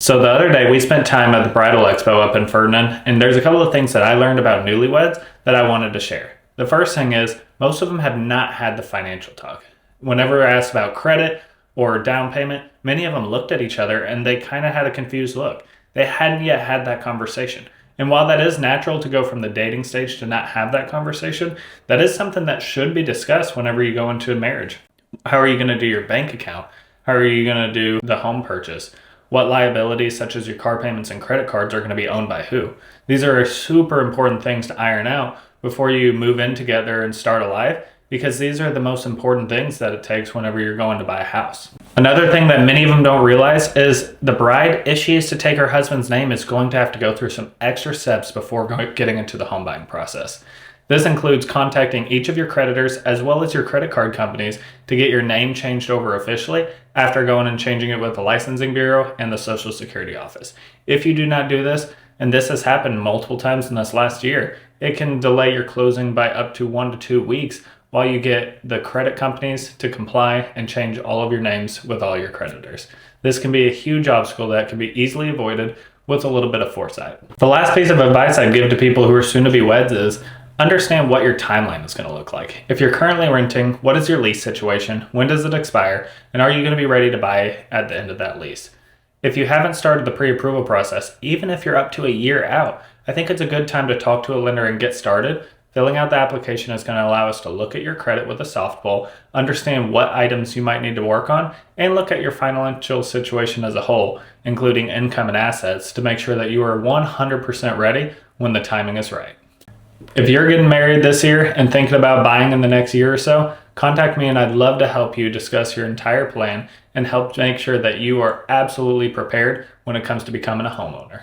So the other day we spent time at the Bridal Expo up in Ferdinand, and there's a couple of things that I learned about newlyweds that I wanted to share. The first thing is most of them have not had the financial talk. Whenever asked about credit or down payment, many of them looked at each other and they kind of had a confused look. They hadn't yet had that conversation. And while that is natural to go from the dating stage to not have that conversation, that is something that should be discussed whenever you go into a marriage. How are you going to do your bank account? How are you going to do the home purchase? What liabilities, such as your car payments and credit cards, are going to be owned by who? These are super important things to iron out before you move in together and start a life, because these are the most important things that it takes whenever you're going to buy a house. Another thing that many of them don't realize is the bride, if she is to take her husband's name, is going to have to go through some extra steps before getting into the home buying process. This includes contacting each of your creditors as well as your credit card companies to get your name changed over officially after going and changing it with the licensing bureau and the Social Security office. If you do not do this, and this has happened multiple times in this last year, it can delay your closing by up to 1 to 2 weeks while you get the credit companies to comply and change all of your names with all your creditors. This can be a huge obstacle that can be easily avoided with a little bit of foresight. The last piece of advice I'd give to people who are soon to be weds is understand what your timeline is going to look like. If you're currently renting, what is your lease situation? When does it expire? And are you going to be ready to buy at the end of that lease? If you haven't started the pre-approval process, even if you're up to a year out, I think it's a good time to talk to a lender and get started. Filling out the application is going to allow us to look at your credit with a softball, understand what items you might need to work on, and look at your financial situation as a whole, including income and assets, to make sure that you are 100% ready when the timing is right. If you're getting married this year and thinking about buying in the next year or so, contact me and I'd love to help you discuss your entire plan and help make sure that you are absolutely prepared when it comes to becoming a homeowner.